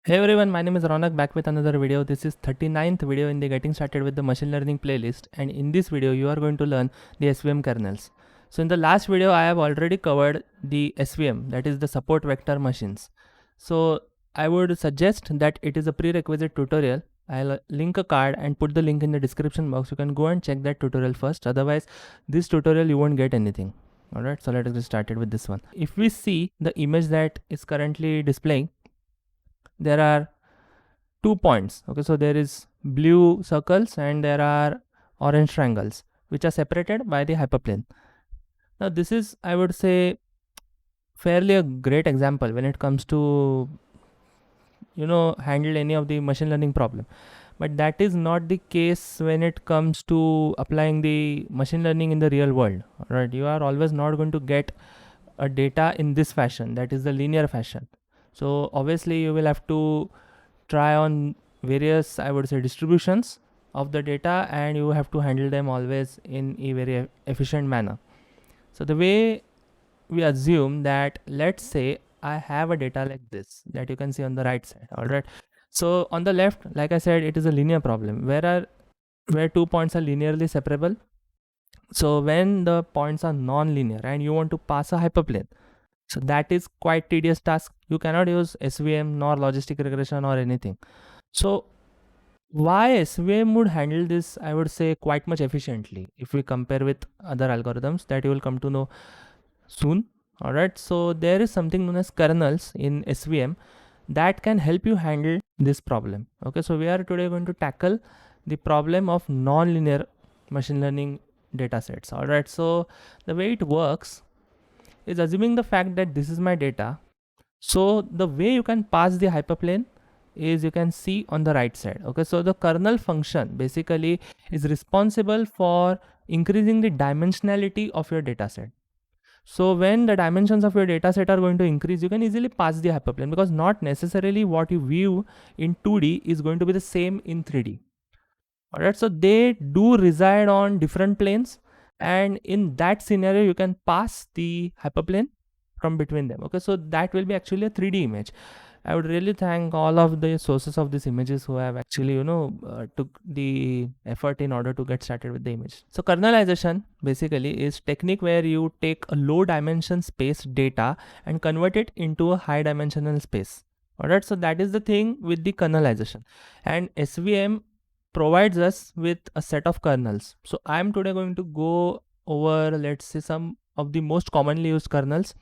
Hey everyone, my name is Ronak, back with another video. This is 39th video in the Getting Started with the Machine Learning playlist, and in this video you are going to learn the SVM kernels. So in the last video I have already covered the SVM, that is the support vector machines. So I would suggest that it is a prerequisite tutorial. I'll link a card and put the link in the description box. You can go and check that tutorial first, otherwise this tutorial you won't get anything. Alright, so let us get started with this one. If we see the image that is currently displaying, there are 2 points. Okay, so there is blue circles and there are orange triangles which are separated by the hyperplane. Now this is, I would say, fairly a great example when it comes to handle any of the machine learning problem, but that is not the case when it comes to applying the machine learning in the real world. Right, you are always not going to get a data in this fashion, that is the linear fashion. So obviously you will have to try on various, I would say, distributions of the data, and you have to handle them always in a very efficient manner. So the way we assume that, let's say I have a data like this that you can see on the right side. All right, so on the left, like I said, it is a linear problem where 2 points are linearly separable. So when the points are non-linear and you want to pass a hyperplane, so that is quite tedious task. You cannot use SVM nor logistic regression or anything. So why SVM would handle this, I would say, quite much efficiently if we compare with other algorithms that you will come to know soon. All right, so there is something known as kernels in SVM that can help you handle this problem. Okay, so we are today going to tackle the problem of non-linear machine learning data sets. All right, so the way it works is assuming the fact that this is my data. So the way you can pass the hyperplane is, you can see on the right side. Okay, so the kernel function basically is responsible for increasing the dimensionality of your data set. So when the dimensions of your data set are going to increase, you can easily pass the hyperplane, because not necessarily what you view in 2D is going to be the same in 3D. All right, so they do reside on different planes, and in that scenario you can pass the hyperplane from between them. Okay, so that will be actually a 3D image. I would really thank all of the sources of these images who have actually took the effort in order to get started with the image. So kernelization basically is technique where you take a low dimension space data and convert it into a high dimensional space. Alright, so that is the thing with the kernelization, and SVM provides us with a set of kernels. So I'm today going to go over, let's say, some of the most commonly used kernels,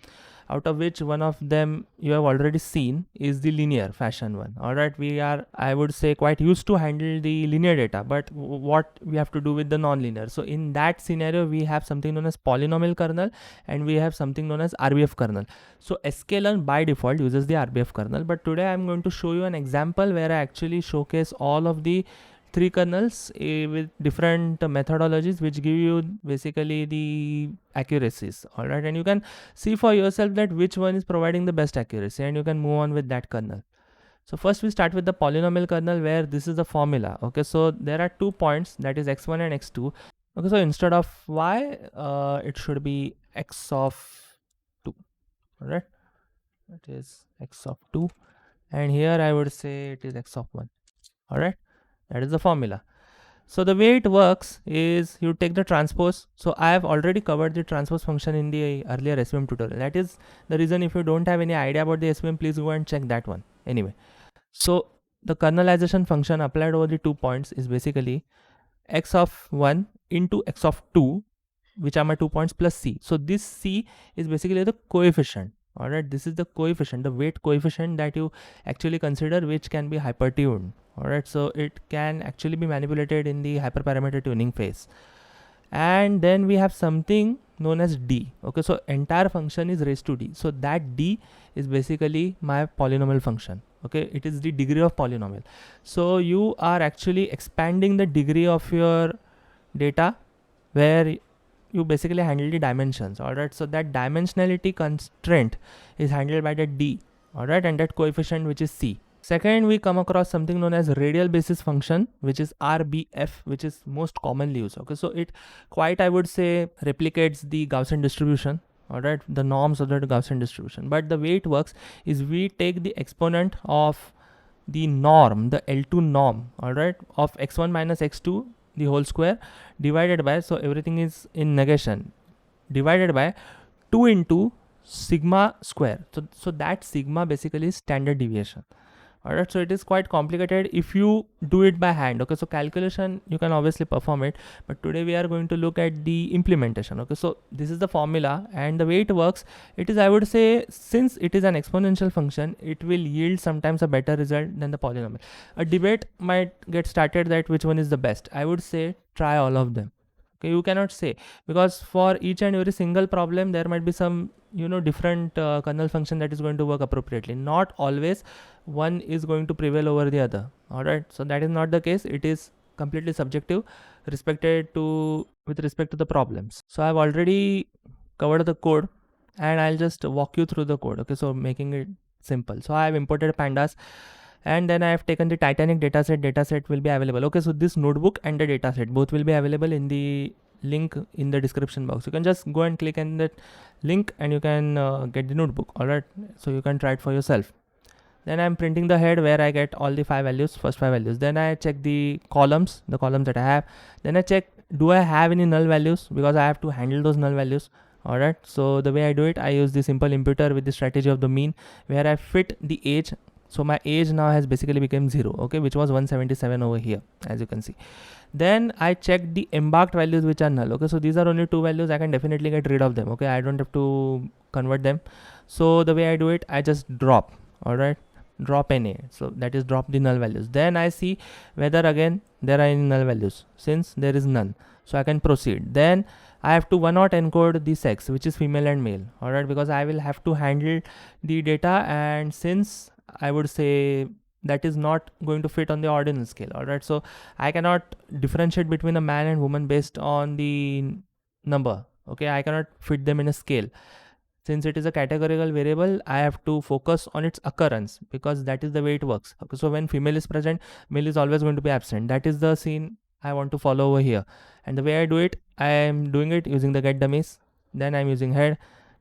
out of which one of them you have already seen is the linear fashion one. All right, we are, I would say, quite used to handle the linear data, but what we have to do with the non-linear? So in that scenario we have something known as polynomial kernel and we have something known as RBF kernel. So sklearn by default uses the RBF kernel, but today I'm going to show you an example where I actually showcase all of the 3 kernels with different methodologies which give you basically the accuracies. All right, and you can see for yourself that which one is providing the best accuracy, and you can move on with that kernel. So first we start with the polynomial kernel, where this is the formula. Okay, so there are 2 points, that is x1 and x2. Okay, so instead of y, it should be x of 2. All right, it is x of 2, and here I would say it is x of 1. All right, that is the formula. So the way it works is, you take the transpose. So I have already covered the transpose function in the earlier SVM tutorial. That is the reason, if you don't have any idea about the SVM, please go and check that one. Anyway, so the kernelization function applied over the 2 points is basically x of 1 into x of 2, which are my 2 points, plus c. So this c is basically the coefficient. All right, this is the coefficient, the weight coefficient that you actually consider, which can be hypertuned. All right, so it can actually be manipulated in the hyperparameter tuning phase. And then we have something known as d. Okay, so entire function is raised to d. So that d is basically my polynomial function. Okay, it is the degree of polynomial. So you are actually expanding the degree of your data, where you basically handle the dimensions. All right, so that dimensionality constraint is handled by the d. All right, and that coefficient, which is c. Second, we come across something known as radial basis function, which is RBF, which is most commonly used. Okay, so it quite, I would say, replicates the Gaussian distribution. All right, the norms of the Gaussian distribution. But the way it works is, we take the exponent of the norm, the L2 norm, all right, of x1 minus x2 the whole square divided by, so everything is in negation, divided by 2 into sigma square. So that sigma basically is standard deviation. Alright, so it is quite complicated if you do it by hand. Okay, so calculation you can obviously perform it, but today we are going to look at the implementation. Okay, so this is the formula, and the way it works, it is, I would say, since it is an exponential function, it will yield sometimes a better result than the polynomial. A debate might get started that which one is the best. I would say try all of them. Okay, you cannot say, because for each and every single problem there might be some different kernel function that is going to work appropriately. Not always one is going to prevail over the other. All right, so that is not the case. It is completely subjective with respect to the problems. So I've already covered the code, and I'll just walk you through the code. Okay, so making it simple. So I have imported pandas, and then I have taken the Titanic dataset will be available. Okay, so this notebook and the dataset both will be available in the link in the description box. You can just go and click on that link and you can get the notebook. All right, so you can try it for yourself. Then I'm printing the head where I get all the first five values. Then I check the columns that I have. Then I check, do I have any null values, because I have to handle those null values. All right, so the way I do it, I use the simple imputer with the strategy of the mean, where I fit the age. So my age now has basically become 0, okay, which was 177 over here, as you can see. Then I check the embarked values which are null. Okay, so these are only 2 values. I can definitely get rid of them. Okay, I don't have to convert them. So the way I do it, I just drop. All right, drop NA, so that is drop the null values. Then I see whether again there are any null values. Since there is none, so I can proceed. Then I have to 1-hot encode the sex, which is female and male. All right, because I will have to handle the data, and since I would say that is not going to fit on the ordinal scale. All right, so I cannot differentiate between a man and woman based on the number. Okay, I cannot fit them in a scale. Since it is a categorical variable, I have to focus on its occurrence, because that is the way it works. Okay, so when female is present, male is always going to be absent. That is the scene I want to follow over here. And the way I do it, I am doing it using the get dummies. Then I'm using head.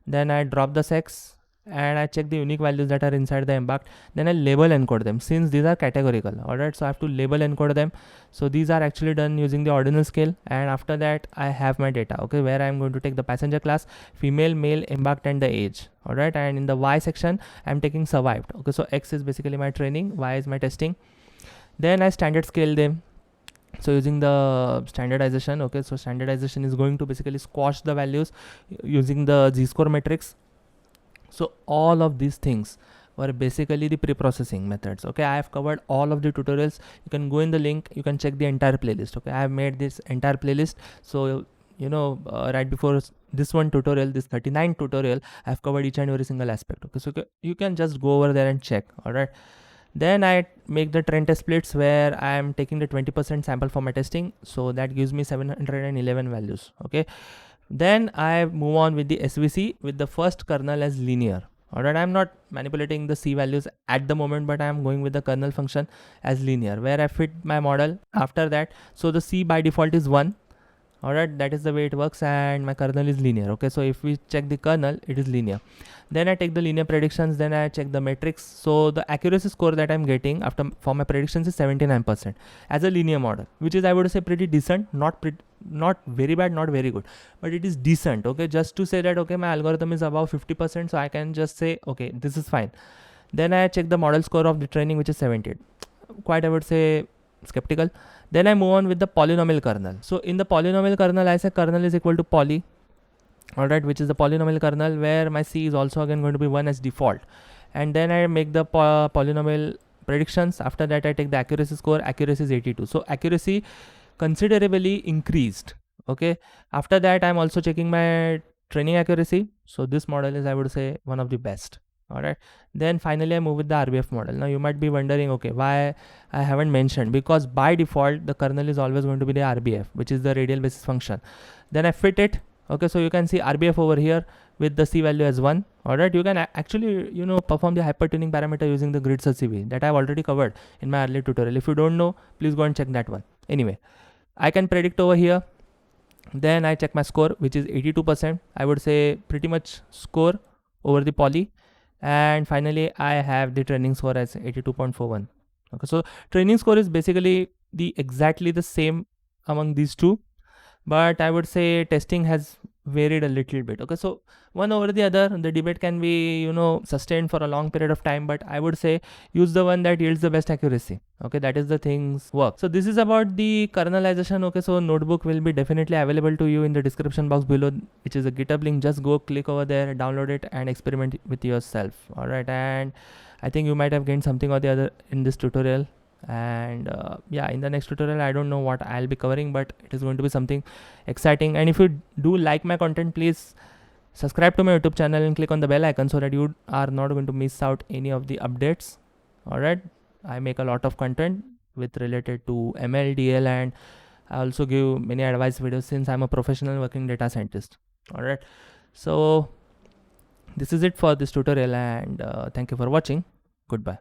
Then I drop the sex, and I check the unique values that are inside the embarked. Then I label encode them, since these are categorical. All right, so I have to label encode them. So these are actually done using the ordinal scale, and after that I have my data. Okay, where I'm going to take the passenger class, female, male, embarked, and the age. All right, and in the Y section I'm taking survived. Okay, so X is basically my training, Y is my testing. Then I standard scale them. So using the standardization. Okay, so standardization is going to basically squash the values using the z-score matrix. So all of these things were basically the pre-processing methods. Okay, I have covered all of the tutorials. You can go in the link, you can check the entire playlist. Okay, I have made this entire playlist. So right before this one tutorial, this 39th tutorial, I have covered each and every single aspect. Okay, so you can just go over there and check. All right, then I make the trend test splits, where I am taking the 20% sample for my testing. So that gives me 711 values. Okay, then I move on with the SVC with the first kernel as linear. Alright, I'm not manipulating the C values at the moment, but I'm going with the kernel function as linear, where I fit my model after that. So the C by default is 1. Alright, that is the way it works, and my kernel is linear. Okay, so if we check the kernel, it is linear. Then I take the linear predictions, then I check the matrix. So the accuracy score that I'm getting for my predictions is 79% as a linear model, which is, I would say, pretty decent. Not very bad, not very good, but it is decent. Okay, just to say that, okay, my algorithm is above 50%, so I can just say, okay, this is fine. Then I check the model score of the training, which is 78. Quite, I would say, skeptical. Then I move on with the polynomial kernel. So in the polynomial kernel, I say kernel is equal to poly. Alright, which is the polynomial kernel, where my C is also again going to be 1 as default. And then I make the polynomial predictions. After that, I take the accuracy score. Accuracy is 82. So accuracy considerably increased. Okay, after that I'm also checking my training accuracy. So this model is, I would say, one of the best. Alright, then finally I move with the RBF model. Now you might be wondering, okay, why I haven't mentioned, because by default the kernel is always going to be the RBF, which is the radial basis function. Then I fit it. Okay, so you can see RBF over here with the C value as 1. Alright, you can actually perform the hypertuning parameter using the grid search CV that I've already covered in my earlier tutorial. If you don't know, please go and check that one. Anyway, I can predict over here. Then I check my score, which is 82%. I would say pretty much score over the poly. And finally I have the training score as 82.41. Okay, so training score is basically exactly the same among these two, but I would say testing has varied a little bit. Okay, so one over the other, the debate can be sustained for a long period of time, but I would say use the one that yields the best accuracy. Okay, that is the things work. So this is about the kernelization. Okay, so notebook will be definitely available to you in the description box below, which is a GitHub link. Just go click over there, download it, and experiment with yourself. All right, and I think you might have gained something or the other in this tutorial. And yeah, in the next tutorial I don't know what I'll be covering, but it is going to be something exciting. And if you do like my content, please subscribe to my YouTube channel and click on the bell icon so that you are not going to miss out any of the updates. All right, I make a lot of content with related to ML, DL, and I also give many advice videos since I'm a professional working data scientist. All right, so this is it for this tutorial, and thank you for watching. Goodbye.